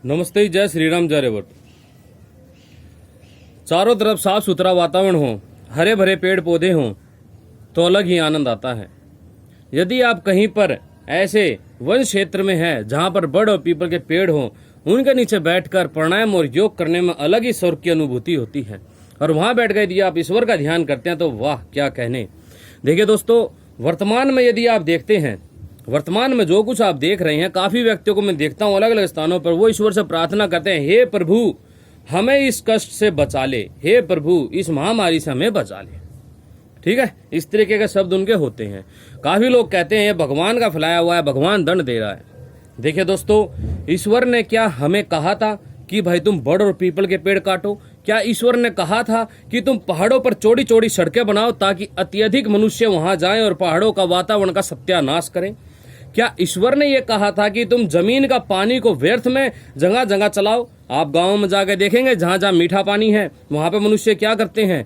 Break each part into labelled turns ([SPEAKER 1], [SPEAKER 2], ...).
[SPEAKER 1] नमस्ते, जय श्री राम, जय रेवत। चारों तरफ साफ सुथरा वातावरण हो, हरे भरे पेड़ पौधे हों तो अलग ही आनंद आता है। यदि आप कहीं पर ऐसे वन क्षेत्र में हैं जहां पर बड़ और पीपल के पेड़ हों, उनके नीचे बैठकर प्राणायाम और योग करने में अलग ही स्वर्ग की अनुभूति होती है। और वहां बैठ कर यदि आप ईश्वर का ध्यान करते हैं तो वाह क्या कहने। देखिए दोस्तों, वर्तमान में यदि आप देखते हैं, वर्तमान में जो कुछ आप देख रहे हैं, काफी व्यक्तियों को मैं देखता हूं अलग अलग स्थानों पर, वो ईश्वर से प्रार्थना करते हैं, हे प्रभु हमें इस कष्ट से बचा ले, हे प्रभु इस महामारी से हमें बचा ले। ठीक है, इस तरीके के शब्द उनके होते हैं। काफी लोग कहते हैं ये भगवान का फैलाया हुआ है, भगवान दंड दे रहा है। देखिए दोस्तों, ईश्वर ने क्या हमें कहा था कि भाई तुम बड़ और पीपल के पेड़ काटो? क्या ईश्वर ने कहा था कि तुम पहाड़ों पर चौड़ी चौड़ी सड़कें बनाओ ताकि अत्यधिक मनुष्य वहां जाएं और पहाड़ों का वातावरण का सत्यानाश करें? क्या ईश्वर ने यह कहा था कि तुम जमीन का पानी को व्यर्थ में जगह जगह चलाओ? आप गांव में जाकर देखेंगे जहां जहां मीठा पानी है वहां पे मनुष्य क्या करते हैं,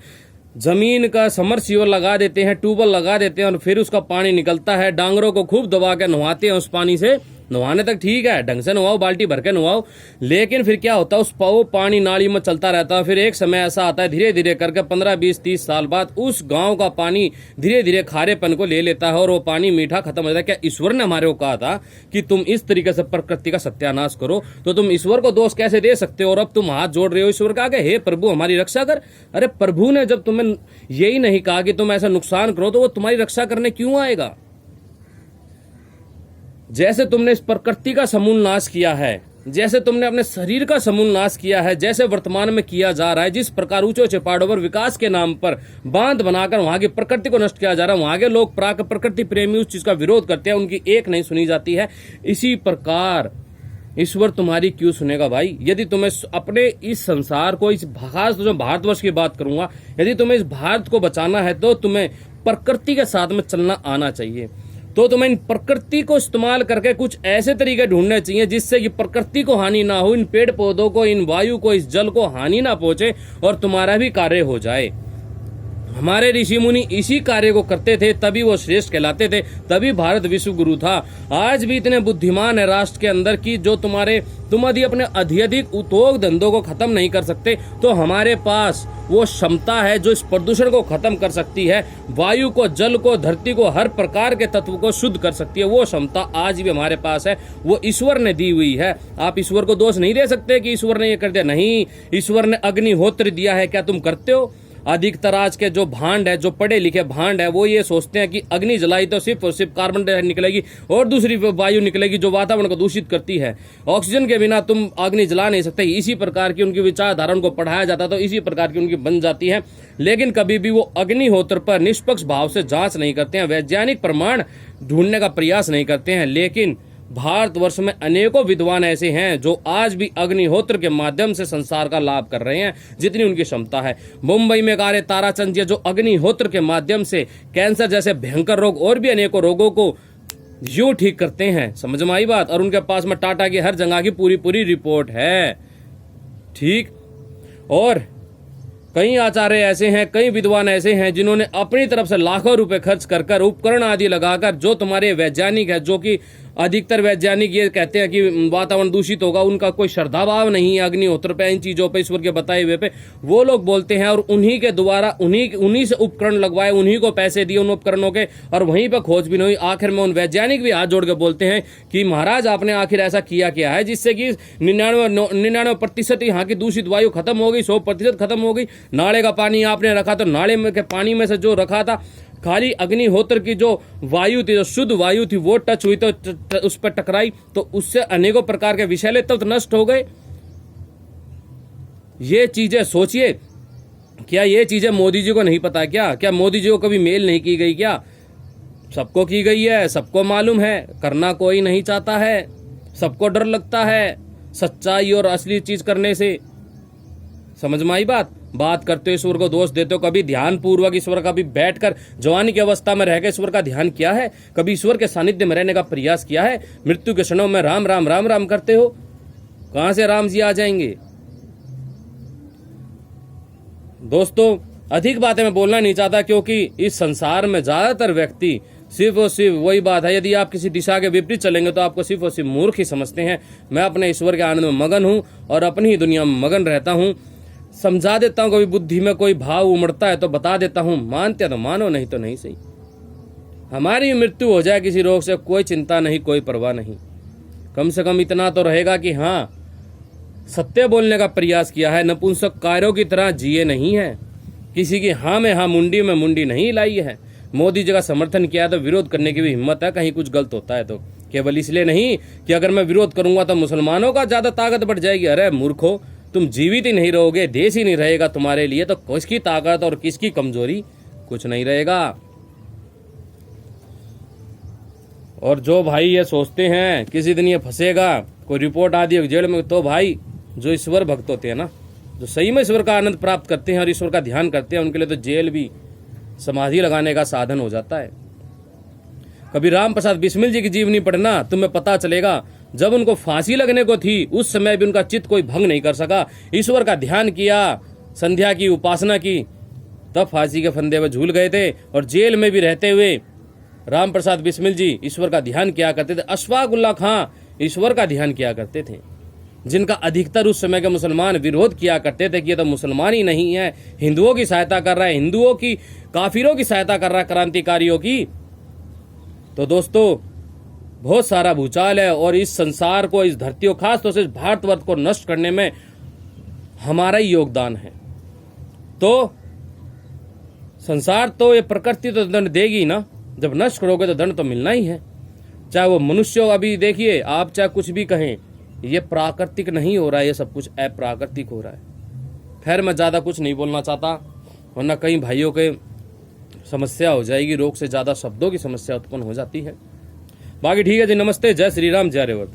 [SPEAKER 1] जमीन का समरसीवर लगा देते हैं, ट्यूबवेल लगा देते हैं और फिर उसका पानी निकलता है, डांगरों को खूब दबा के नहवाते हैं। उस पानी से नहाने तक ठीक है, ढंग से नहाओ, बाल्टी भर के नहाओ, लेकिन फिर क्या होता है, उस वो पानी नाली में चलता रहता है। फिर एक समय ऐसा आता है धीरे धीरे करके 15, 20, 30 साल बाद उस गांव का पानी धीरे धीरे खारेपन को ले लेता है और वो पानी मीठा खत्म हो जाता है। क्या ईश्वर ने हमारे को कहा था कि तुम इस तरीके से प्रकृति का सत्यानाश करो? तो तुम ईश्वर को दोष कैसे दे सकते हो? और अब तुम हाथ जोड़ रहे हो ईश्वर का आगे, हे प्रभु हमारी रक्षा कर। अरे प्रभु ने जब तुम्हें यही नहीं कहा कि तुम ऐसा नुकसान करो तो वो तुम्हारी रक्षा करने क्यों आएगा? जैसे तुमने इस प्रकृति का समूल नाश किया है, जैसे तुमने अपने शरीर का समूल नाश किया है, जैसे वर्तमान में किया जा रहा है, जिस प्रकार ऊंचे ऊंचे पहाड़ों पर विकास के नाम पर बांध बनाकर वहां की प्रकृति को नष्ट किया जा रहा है, वहां के लोग प्रकृति प्रेमी उस चीज का विरोध करते हैं, उनकी एक नहीं सुनी जाती है। इसी प्रकार ईश्वर तुम्हारी क्यों सुनेगा भाई? यदि तुम्हें अपने इस संसार को, इस खास तो भारतवर्ष की बात करूंगा, यदि तुम्हें इस भारत को बचाना है तो तुम्हें प्रकृति के साथ में चलना आना चाहिए। तो तुम्हें इन प्रकृति को इस्तेमाल करके कुछ ऐसे तरीके ढूंढने चाहिए जिससे कि प्रकृति को हानि ना हो, इन पेड़ पौधों को, इन वायु को, इस जल को हानि ना पहुंचे और तुम्हारा भी कार्य हो जाए। हमारे ऋषि मुनि इसी कार्य को करते थे, तभी वो श्रेष्ठ कहलाते थे, तभी भारत विश्व गुरु था। आज भी इतने बुद्धिमान है राष्ट्र के अंदर की जो तुम यदि अपने अधिक उद्योग धंधों को खत्म नहीं कर सकते तो हमारे पास वो क्षमता है जो इस प्रदूषण को खत्म कर सकती है, वायु को, जल को, धरती को, हर प्रकार के तत्व को शुद्ध कर सकती है। वो क्षमता आज भी हमारे पास है, वो ईश्वर ने दी हुई है। आप ईश्वर को दोष नहीं दे सकते कि ईश्वर ने ये कर दिया। नहीं, ईश्वर ने अग्निहोत्र दिया है, क्या तुम करते हो? अधिकतर आज के जो भांड है, जो पढ़े लिखे भांड है, वो ये सोचते हैं कि अग्नि जलाई तो सिर्फ और सिर्फ कार्बन डाइऑक्साइड निकलेगी और दूसरी वायु निकलेगी जो वातावरण को दूषित करती है। ऑक्सीजन के बिना तुम अग्नि जला नहीं सकते। इसी प्रकार की उनकी विचारधारा उनको पढ़ाया जाता तो इसी प्रकार की उनकी बन जाती है। लेकिन कभी भी वो अग्निहोत्र पर निष्पक्ष भाव से जांच नहीं करते हैं, वैज्ञानिक प्रमाण ढूंढने का प्रयास नहीं करते हैं। लेकिन भारतवर्ष में अनेकों विद्वान ऐसे हैं जो आज भी अग्निहोत्र के माध्यम से संसार का लाभ कर रहे हैं जितनी उनकी क्षमता है। मुंबई में कार्य ताराचंद जी जो अग्निहोत्र के माध्यम से कैंसर जैसे भयंकर रोग और भी अनेकों रोगों को यूं ठीक करते हैं। समझ में आई बात? और उनके पास में टाटा की हर जगह की पूरी रिपोर्ट है। ठीक, और कई आचार्य ऐसे हैं, कई विद्वान ऐसे हैं जिन्होंने अपनी तरफ से लाखों रुपए खर्च कर उपकरण आदि लगाकर, जो तुम्हारे वैज्ञानिक है, जो कि अधिकतर वैज्ञानिक ये कहते हैं कि वातावरण दूषित होगा, उनका कोई श्रद्धा भाव नहीं है अग्निहोत्र पे, इन चीजों पे, ईश्वर के बताए हुए पे। वो लोग बोलते हैं और उन्हीं के द्वारा उन्हीं से उपकरण लगवाए, उन्हीं को पैसे दिए उन उपकरणों के, और वहीं पर खोजबीन हुई। आखिर में उन वैज्ञानिक भी हाथ जोड़ के बोलते हैं कि महाराज आपने आखिर ऐसा किया क्या है जिससे कि 99% यहाँ की दूषित वायु खत्म हो गई, 100% खत्म हो गई। नाले का पानी आपने रखा तो नाले में के पानी में से जो रखा था, खाली अग्निहोत्र की जो वायु थी, जो शुद्ध वायु थी, वो टच हुई तो उस पर टकराई तो उससे अनेकों प्रकार के विषैले तत्व नष्ट हो गए। ये चीजें सोचिए, क्या ये चीजें मोदी जी को नहीं पता? क्या मोदी जी को कभी मेल नहीं की गई? क्या सबको की गई है, सबको मालूम है, करना कोई नहीं चाहता है, सबको डर लगता है सच्चाई और असली चीज करने से। समझ में आई बात करते हो ईश्वर को दोष देते हो। कभी ध्यान पूर्वक ईश्वर का भी बैठकर जवानी की अवस्था में रहकर ईश्वर का ध्यान किया है? कभी ईश्वर के सानिध्य में रहने का प्रयास किया है? मृत्यु के क्षणों में राम राम राम राम करते हो, कहां से राम जी आ जाएंगे? दोस्तों, अधिक बातें मैं बोलना नहीं चाहता क्योंकि इस संसार में ज्यादातर व्यक्ति सिर्फ और सिर्फ वही बात है, यदि आप किसी दिशा के विपरीत चलेंगे तो आपको सिर्फ और सिर्फ मूर्ख ही समझते हैं। मैं अपने ईश्वर के आनंद में मगन हूँ और अपनी ही दुनिया में मगन रहता हूँ। समझा देता हूँ, कभी बुद्धि में कोई भाव उमड़ता है तो बता देता हूँ, मानते तो मानो, नहीं तो नहीं सही। हमारी मृत्यु हो जाए किसी रोग से, कोई चिंता नहीं, कोई परवाह नहीं। कम से कम इतना तो रहेगा कि हाँ, सत्य बोलने का प्रयास किया है, नपुंसक कार्यों की तरह जिए नहीं है, किसी की हाँ में हाँ, मुंडी में मुंडी नहीं लाई है। मोदी जी का समर्थन किया है तो विरोध करने की भी हिम्मत है, कहीं कुछ गलत होता है तो। केवल इसलिए नहीं कि अगर मैं विरोध करूंगा तो मुसलमानों का ज्यादा ताकत बढ़ जाएगी। अरे मूर्खो, तुम जीवित ही नहीं रहोगे, देश ही नहीं रहेगा तुम्हारे लिए, तो किसकी ताकत और किसकी कमजोरी, कुछ नहीं रहेगा। और जो भाई ये सोचते हैं किसी दिन ये फंसेगा, कोई रिपोर्ट आ दी जेल में, तो भाई जो ईश्वर भक्त होते हैं ना, जो सही में ईश्वर का आनंद प्राप्त करते हैं और ईश्वर का ध्यान करते हैं, उनके लिए तो जेल भी समाधि लगाने का साधन हो जाता है। कभी राम प्रसाद बिस्मिल जी की जीवनी पढ़ना, तुम्हें पता चलेगा जब उनको फांसी लगने को थी उस समय भी उनका चित्त कोई भंग नहीं कर सका। ईश्वर का ध्यान किया, संध्या की उपासना की, तब फांसी के फंदे में झूल गए थे। और जेल में भी रहते हुए राम प्रसाद बिस्मिल जी ईश्वर का ध्यान किया करते थे। अशफाक उल्लाह खां ईश्वर का ध्यान किया करते थे, जिनका अधिकतर उस समय के मुसलमान विरोध किया करते थे कि ये तो मुसलमान ही नहीं है, हिंदुओं की सहायता कर रहा है, हिंदुओं की, काफिरों की सहायता कर रहा है, क्रांतिकारियों की। तो दोस्तों, बहुत सारा भूचाल है और इस संसार को, इस धरती को, खास तौर से इस भारतवर्ष को नष्ट करने में हमारा ही योगदान है। तो संसार तो, ये प्रकृति तो दंड देगी ना, जब नष्ट करोगे तो दंड तो मिलना ही है। चाहे वो मनुष्य हो, अभी देखिए आप चाहे कुछ भी कहें, ये प्राकृतिक नहीं हो रहा है, ये सब कुछ अप्राकृतिक हो रहा है। खैर, मैं ज़्यादा कुछ नहीं बोलना चाहता, वरना कई भाइयों के समस्या हो जाएगी, रोग से ज़्यादा शब्दों की समस्या उत्पन्न हो जाती है। बाकी ठीक है जी, नमस्ते, जय श्री राम, जय रेवत।